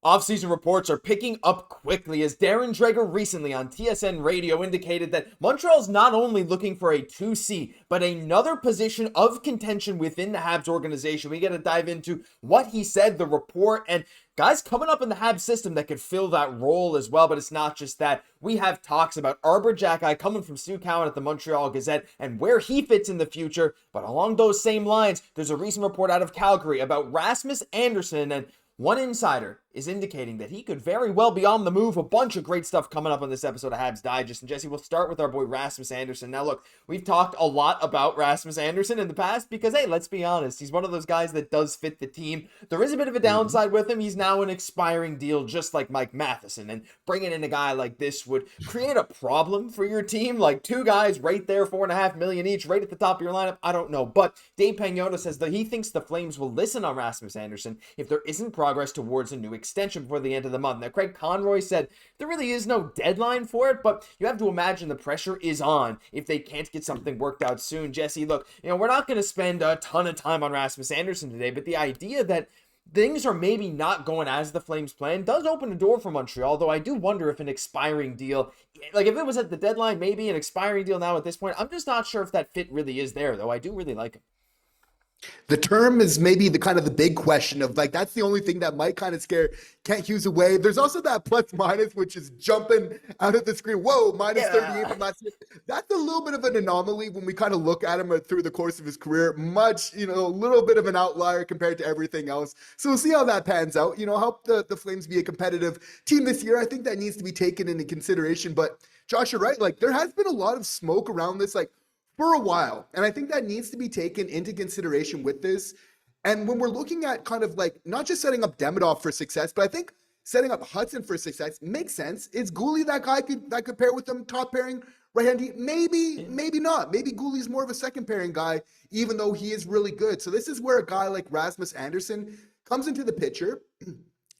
Offseason reports are picking up quickly as Darren Dreger recently on TSN radio indicated that Montreal's not only looking for a 2C, but another position of contention within the Habs organization. We got to dive into what he said, the report, and guys coming up in the Habs system that could fill that role as well. But it's not just that. We have talks about Arber Xhekaj coming from Stu Cowan at the Montreal Gazette and where he fits in the future. But along those same lines, there's a recent report out of Calgary about Rasmus Andersson, and one insider is indicating that he could very well be on the move. A bunch of great stuff coming up on this episode of Habs Digest. And Jesse, we'll start with our boy Rasmus Andersson. Now look, we've talked a lot about Rasmus Andersson in the past because, hey, let's be honest, he's one of those guys that does fit the team. There is a bit of a downside with him. He's now an expiring deal just like Mike Matheson. And bringing in a guy like this would create a problem for your team. Like two guys right there, $4.5 million each, right at the top of your lineup. I don't know. But Dave Pagnotta says that he thinks the Flames will listen on Rasmus Andersson if there isn't progress towards a new extension before the end of the month. Now, Craig Conroy said there really is no deadline for it, but you have to imagine the pressure is on if they can't get something worked out soon. Jesse, look, we're not going to spend a ton of time on Rasmus Andersson today, but the idea that things are maybe not going as the Flames plan does open a door for Montreal, though I do wonder if an expiring deal, like if it was at the deadline, maybe an expiring deal now at this point, I'm just not sure if that fit really is there, though I do really like him. The term is maybe the kind of the big question of like, that's the only thing that might kind of scare Kent Hughes away. There's also that plus minus, which is jumping out of the screen. Whoa, minus 38 from last year. That's a little bit of an anomaly when we kind of look at him through the course of his career. Much, a little bit of an outlier compared to everything else. So we'll see how that pans out. Help the Flames be a competitive team this year. I think that needs to be taken into consideration. But Josh, you're right. Like there has been a lot of smoke around this, like, for a while. And I think that needs to be taken into consideration with this. And when we're looking at kind of like not just setting up Demidov for success, but I think setting up Hutson for success makes sense. Is Guhle that guy that could pair with them, top pairing right-hand? Maybe not. Maybe Guhle's more of a second pairing guy, even though he is really good. So this is where a guy like Rasmus Andersson comes into the picture.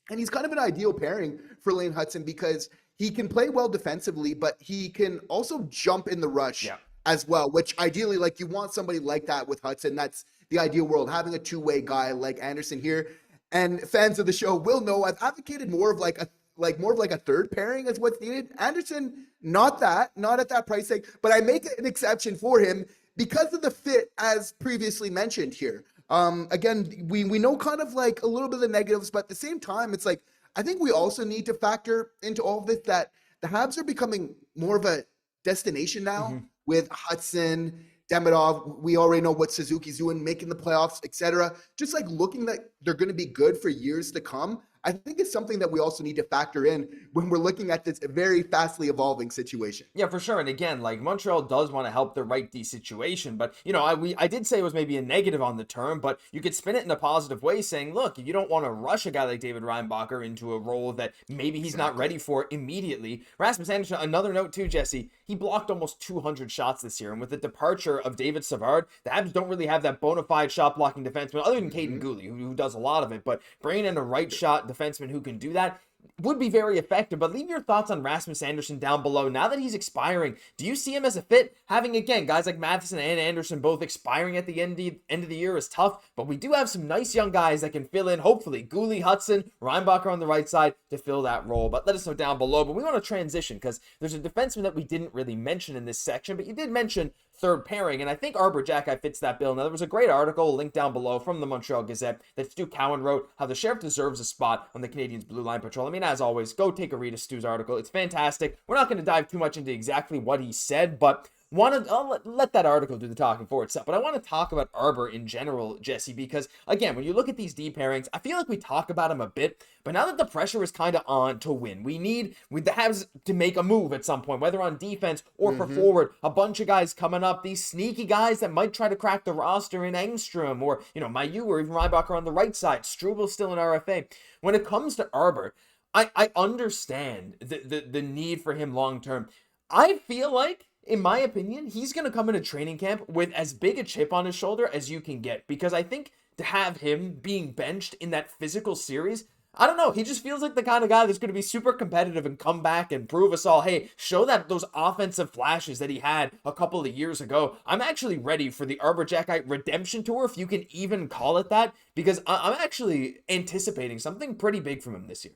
And he's kind of an ideal pairing for Laine Hutson because he can play well defensively, but he can also jump in the rush. Yeah. As well, which ideally, like you want somebody like that with Hutson. That's the ideal world, having a two-way guy like Andersson here. And fans of the show will know I've advocated more of like a third pairing is what's needed. Andersson, not at that price tag, but I make an exception for him because of the fit as previously mentioned here. Again, we know kind of like a little bit of the negatives, but at the same time, it's like I think we also need to factor into all of this that the Habs are becoming more of a destination now. With Hutson, Demidov, we already know what Suzuki's doing, making the playoffs, etc. Just like looking that they're going to be good for years to come. I think it's something that we also need to factor in when we're looking at this very fastly evolving situation. Yeah, for sure. And again, like Montreal does want to help the right D situation, but I did say it was maybe a negative on the term, but you could spin it in a positive way saying, look, you don't want to rush a guy like David Reinbacher into a role that maybe he's not ready for immediately. Rasmus Andersson, another note too, Jesse, he blocked almost 200 shots this year. And with the departure of David Savard, the Habs don't really have that bona fide shot blocking defenseman other than Cayden Guhle, who does a lot of it, but bringing in a right shot defenseman who can do that would be very effective. But leave your thoughts on Rasmus Andersson down below. Now that he's expiring, do you see him as a fit? Having, again, guys like Matheson and Andersson both expiring at the end of the year is tough, but we do have some nice young guys that can fill in, hopefully, Guhle, Hutson, Reinbacher on the right side to fill that role. But let us know down below. But we want to transition because there's a defenseman that we didn't really mention in this section, but you did mention third pairing, and I think Arber Xhekaj fits that bill. Now, there was a great article linked down below from the Montreal Gazette that Stu Cowan wrote, how the Sheriff deserves a spot on the Canadiens' Blue Line Patrol. I mean, as always, go take a read of Stu's article. It's fantastic. We're not going to dive too much into exactly what he said, but I'll let that article do the talking for itself. But I want to talk about Arber in general, Jesse, because, again, when you look at these D pairings, I feel like we talk about him a bit, but now that the pressure is kind of on to win, we have to make a move at some point, whether on defense or for forward. A bunch of guys coming up, these sneaky guys that might try to crack the roster in Engstrom or, Mailloux or even Reinbacher on the right side. Struble still in RFA. When it comes to Arber, I understand the need for him long term. I feel like, in my opinion, he's going to come into training camp with as big a chip on his shoulder as you can get, because I think to have him being benched in that physical series, I don't know, he just feels like the kind of guy that's going to be super competitive and come back and prove us all, hey, show that those offensive flashes that he had a couple of years ago. I'm actually ready for the Arber Xhekaj redemption tour, if you can even call it that, because I'm actually anticipating something pretty big from him this year.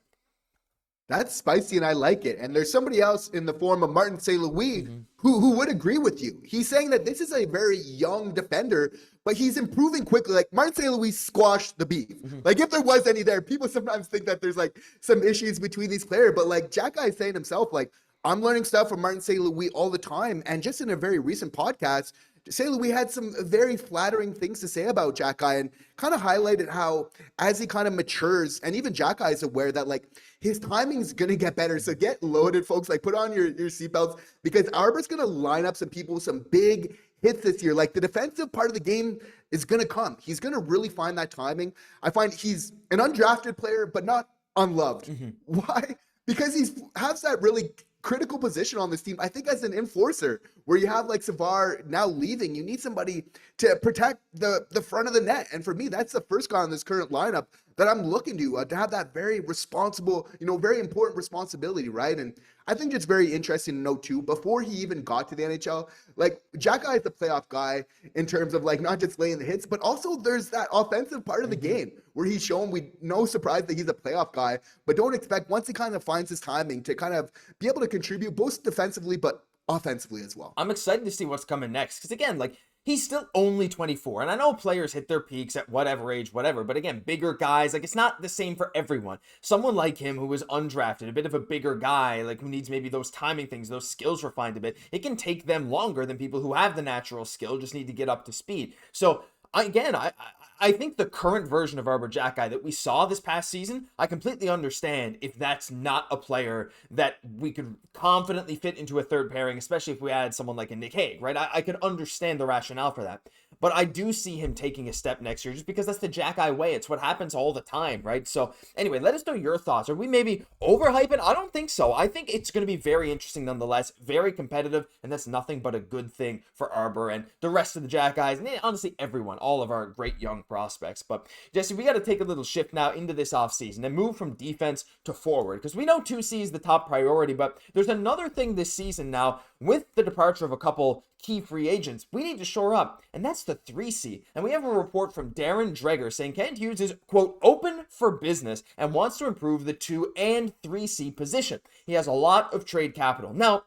That's spicy and I like it. And there's somebody else in the form of Martin St. Louis who would agree with you. He's saying that this is a very young defender, but he's improving quickly. Like Martin St. Louis squashed the beef. Like if there was any there, people sometimes think that there's like some issues between these players, but like Xhekaj is saying himself, like I'm learning stuff from Martin St. Louis all the time. And just in a very recent podcast, St. Louis had some very flattering things to say about Xhekaj and kind of highlighted how as he kind of matures, and even Xhekaj is aware that like his timing's going to get better. So get loaded, folks. Like put on your seatbelts because Arber's going to line up some people with some big hits this year. Like the defensive part of the game is going to come. He's going to really find that timing. I find he's an undrafted player, but not unloved. Why? Because he has that really critical position on this team. I think as an enforcer, where you have like Savard now leaving, you need somebody to protect the front of the net. And for me, that's the first guy in this current lineup that I'm looking to have that very responsible, very important responsibility, right? And I think it's very interesting to note too, before he even got to the NHL, like Xhekaj is the playoff guy in terms of like not just laying the hits, but also there's that offensive part of the game where he's shown no surprise that he's a playoff guy, but don't expect once he kind of finds his timing to kind of be able to contribute both defensively, but offensively as well. I'm excited to see what's coming next. Because again, like he's still only 24. And I know players hit their peaks at whatever age, whatever. But again, bigger guys, like it's not the same for everyone. Someone like him who was undrafted, a bit of a bigger guy, like who needs maybe those timing things, those skills refined a bit. It can take them longer than people who have the natural skill, just need to get up to speed. So again, I think the current version of Arber Xhekaj that we saw this past season, I completely understand if that's not a player that we could confidently fit into a third pairing, especially if we had someone like a Nick Hague, right? I could understand the rationale for that. But I do see him taking a step next year just because that's the Xhekaj way. It's what happens all the time, right? So anyway, let us know your thoughts. Are we maybe overhyping? I don't think so. I think it's going to be very interesting nonetheless, very competitive, and that's nothing but a good thing for Arber and the rest of the Xhekajs, and honestly everyone, all of our great young prospects. But Jesse, we got to take a little shift now into this offseason and move from defense to forward, because we know 2C is the top priority, but there's another thing this season now with the departure of a couple key free agents we need to shore up, and that's the 3C. And we have a report from Darren Dreger saying Kent Hughes is, quote, open for business and wants to improve the 2 and 3C position. He has a lot of trade capital. Now,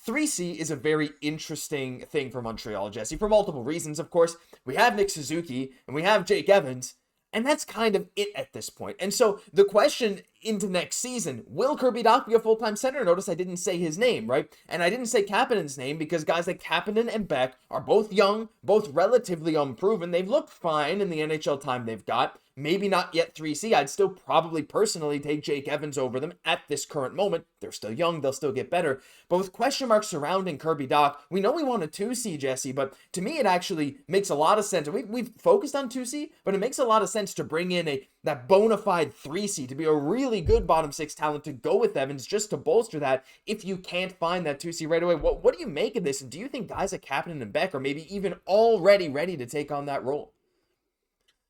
3C is a very interesting thing for Montreal, Jesse, for multiple reasons, of course. We have Nick Suzuki and we have Jake Evans, and that's kind of it at this point. And so the question into next season, will Kirby Dach be a full-time center? Notice I didn't say his name, right? And I didn't say Kapanen's name because guys like Kapanen and Beck are both young, both relatively unproven. They've looked fine in the NHL time they've got. Maybe not yet 3C. I'd still probably personally take Jake Evans over them at this current moment. They're still young. They'll still get better. But with question marks surrounding Kirby Dach, we know we want a 2C, Jesse, but to me it actually makes a lot of sense. We've focused on 2C, but it makes a lot of sense to bring in that bona fide 3C to be a really good bottom six talent to go with Evans just to bolster that if you can't find that 2C right away. What do you make of this? And do you think guys like Kapanen and Beck are maybe even already ready to take on that role?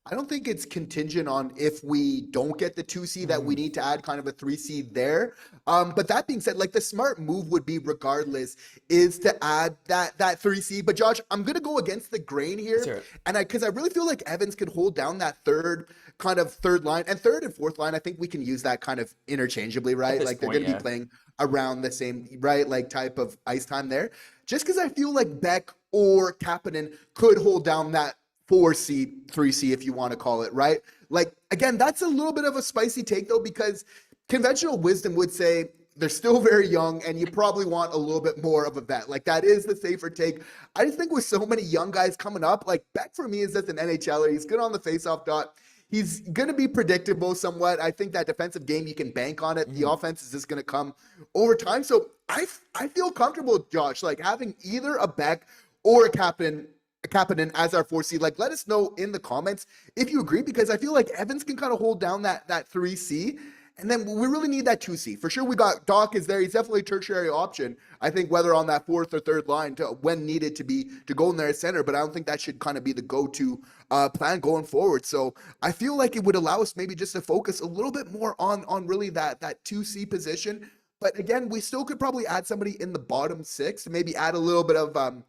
I don't think it's contingent on if we don't get the 2C that we need to add kind of a 3C there. But that being said, like the smart move would be regardless is to add that 3C. But Josh, I'm going to go against the grain here. And because I really feel like Evans could hold down that third line and third and fourth line. I think we can use that kind of interchangeably, right? Like they're going to be playing around the same, right? Like type of ice time there. Just because I feel like Beck or Kapanen could hold down that 4C, 3C, if you want to call it, right? Like, again, that's a little bit of a spicy take, though, because conventional wisdom would say they're still very young and you probably want a little bit more of a vet. Like, that is the safer take. I just think with so many young guys coming up, like, Beck for me is just an NHLer. He's good on the faceoff dot. He's going to be predictable somewhat. I think that defensive game, you can bank on it. The offense is just going to come over time. So I feel comfortable, Josh, like having either a Beck or a Kapanen as our 4C. Like, let us know in the comments if you agree, because I feel like Evans can kind of hold down that 3C. And then we really need that 2C. For sure, we got Dach is there. He's definitely a tertiary option. I think whether on that fourth or third line when needed to go in there at center, but I don't think that should kind of be the go-to plan going forward. So I feel like it would allow us maybe just to focus a little bit more on really that 2C position. But again, we still could probably add somebody in the bottom six, maybe add a little bit of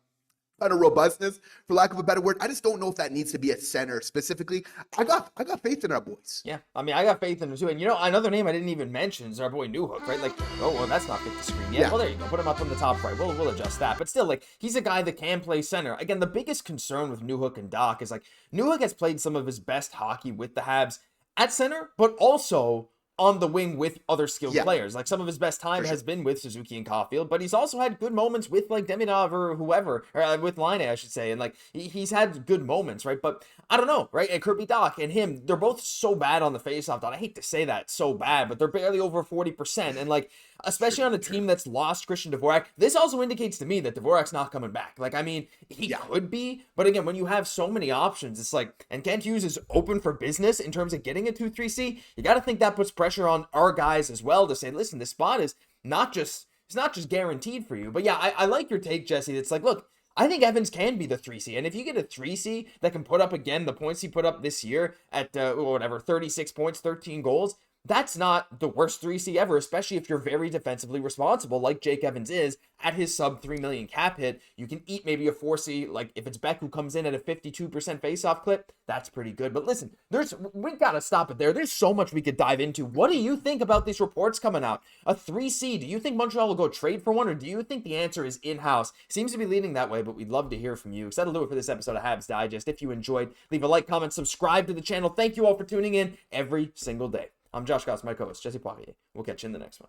kind of robustness, for lack of a better word. I just don't know if that needs to be a center specifically. I got faith in our boys. Yeah, I mean, I got faith in him too. And another name I didn't even mention is our boy Newhook, right? Like, oh, well, that's not fit to screen yet. Yeah. Well, there you go. Put him up on the top right. We'll adjust that. But still, like, he's a guy that can play center. Again, the biggest concern with Newhook and Dach is, like, Newhook has played some of his best hockey with the Habs at center, but also on the wing with other skilled players. Like, some of his best time has been with Suzuki and Caufield, but he's also had good moments with, like, Demidov or whoever, or with Laine, I should say. And, like, he's had good moments, right? But I don't know, right? And Kirby, Dach and him, they're both so bad on the faceoff dot. I hate to say that, so bad, but they're barely over 40%. And, like, especially on a team that's lost Christian Dvorak, this also indicates to me that Dvorak's not coming back. Like, I mean, he could be, but again, when you have so many options, it's like, and Kent Hughes is open for business in terms of getting a 2-3C, you got to think that puts pressure on our guys as well to say, listen, this spot is it's not just guaranteed for you. But yeah, I like your take, Jesse. It's like, look, I think Evans can be the 3C. And if you get a 3C that can put up, again, the points he put up this year at, 36 points, 13 goals, that's not the worst 3C ever, especially if you're very defensively responsible, like Jake Evans is at his sub 3 million cap hit. You can eat maybe a 4C, like if it's Beck who comes in at a 52% faceoff clip, that's pretty good. But listen, we got to stop it there. There's so much we could dive into. What do you think about these reports coming out? A 3C, do you think Montreal will go trade for one, or do you think the answer is in-house? Seems to be leaning that way, but we'd love to hear from you. So that'll do it for this episode of Habs Digest. If you enjoyed, leave a like, comment, subscribe to the channel. Thank you all for tuning in every single day. I'm Josh Goss, my co-host, Jesse Poirier. We'll catch you in the next one.